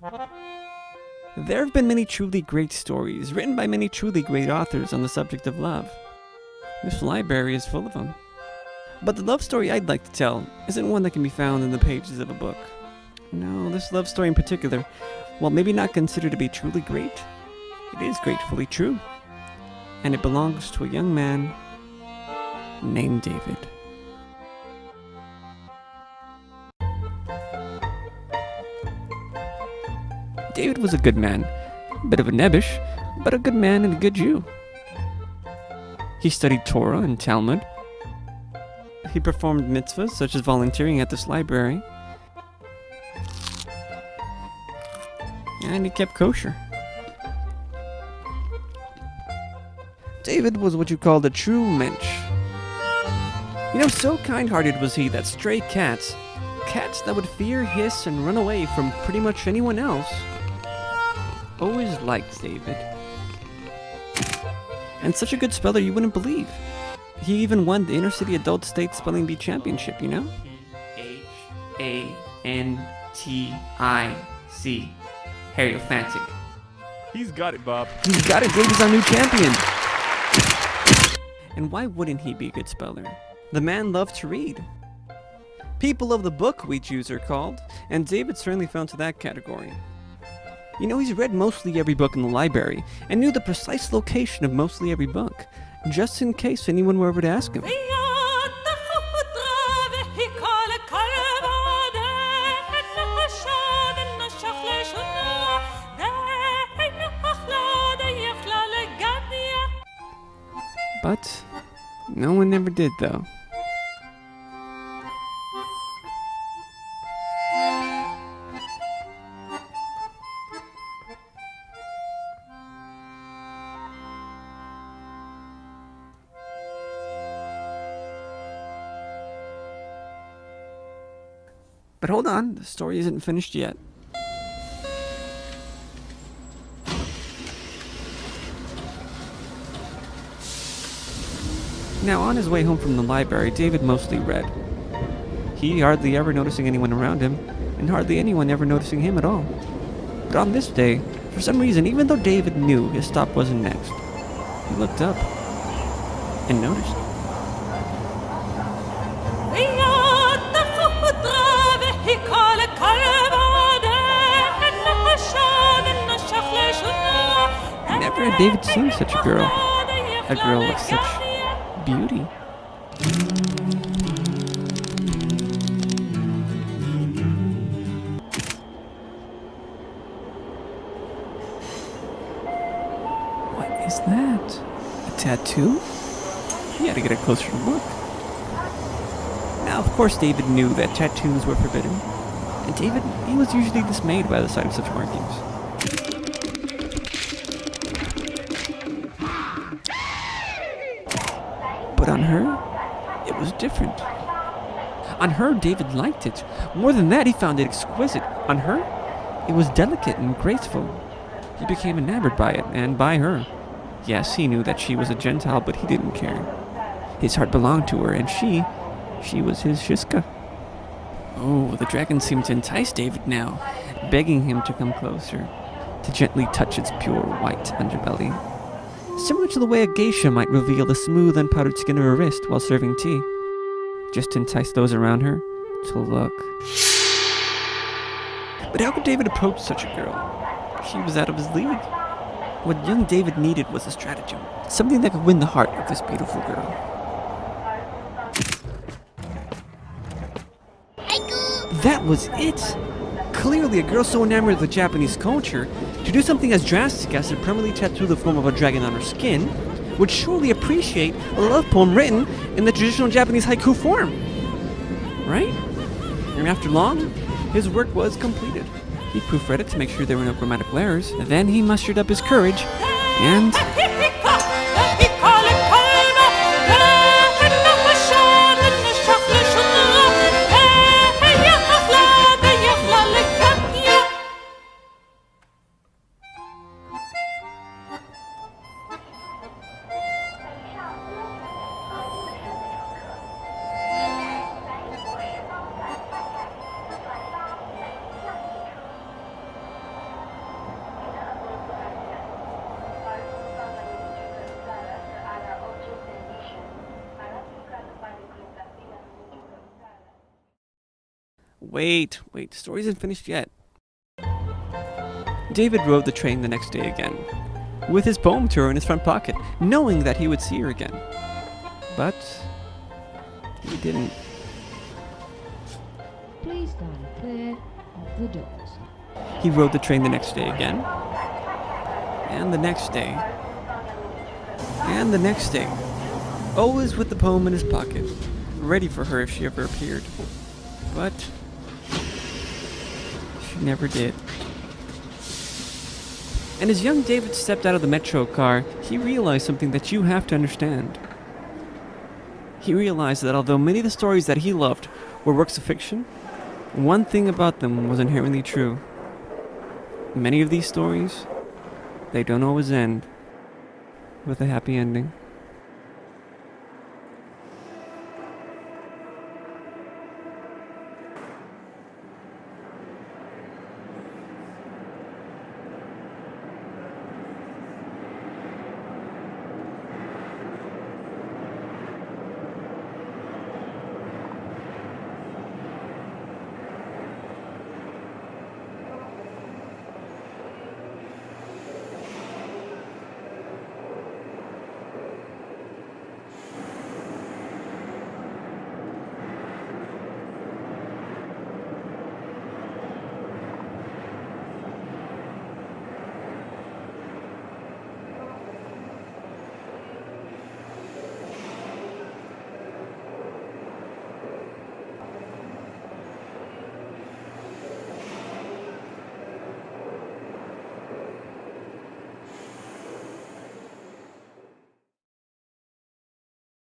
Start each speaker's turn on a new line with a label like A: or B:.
A: There have been many truly great stories, written by many truly great authors on the subject of love. This library is full of them. But the love story I'd like to tell isn't one that can be found in the pages of a book. No, this love story in particular, while maybe not considered to be truly great, it is gratefully true. And it belongs to a young man named David. David was a good man, a bit of a Nebbish, but a good man and a good Jew. He studied Torah and Talmud. He performed mitzvahs such as volunteering at this library. And he kept kosher. David was what you called a true mensch. So kind-hearted was he that stray cats that would fear, hiss, and run away from pretty much anyone else, always liked David. And such a good speller you wouldn't believe. He even won the Inner City Adult State Spelling Bee Championship, Hantic. Hierophantic.
B: He's got it, Bob.
A: He's got it. David's our new champion. And why wouldn't he be a good speller? The man loved to read. People of the book, we Jews are called, and David certainly fell into that category. He's read mostly every book in the library and knew the precise location of mostly every book, just in case anyone were ever to ask him. But no one ever did, though. But hold on, the story isn't finished yet. Now, on his way home from the library, David mostly read. He hardly ever noticing anyone around him, and hardly anyone ever noticing him at all. But on this day, for some reason, even though David knew his stop wasn't next, he looked up and noticed. Never had David seen such a girl of such beauty. What is that? A tattoo? He had to get a closer look. Now, of course, David knew that tattoos were forbidden, and David, he was usually dismayed by the sight of such markings. But on her, it was different. On her, David liked it. More than that, he found it exquisite. On her, it was delicate and graceful. He became enamored by it, and by her. Yes, he knew that she was a Gentile, but he didn't care. His heart belonged to her, and she was his Shiska. Oh, the dragon seemed to entice David now, begging him to come closer, to gently touch its pure white underbelly. Similar to the way a geisha might reveal the smooth, unpowdered skin of her wrist while serving tea, just to entice those around her to look. But how could David approach such a girl? She was out of his league. What young David needed was a stratagem, something that could win the heart of this beautiful girl. That was it! Clearly, a girl so enamored of the Japanese culture, to do something as drastic as to permanently tattoo the form of a dragon on her skin, would surely appreciate a love poem written in the traditional Japanese haiku form. Right? And after long, his work was completed. He proofread it to make sure there were no grammatical errors. Then he mustered up his courage and... Wait, the story isn't finished yet. David rode the train the next day again, with his poem to her in his front pocket, knowing that he would see her again. But he didn't.
C: Please stand clear of the doors.
A: He rode the train the next day again, and the next day, and the next day, always with the poem in his pocket, ready for her if she ever appeared. But she never did. And as young David stepped out of the metro car, he realized something that you have to understand. He realized that although many of the stories that he loved were works of fiction, one thing about them was inherently true. Many of these stories, they don't always end with a happy ending.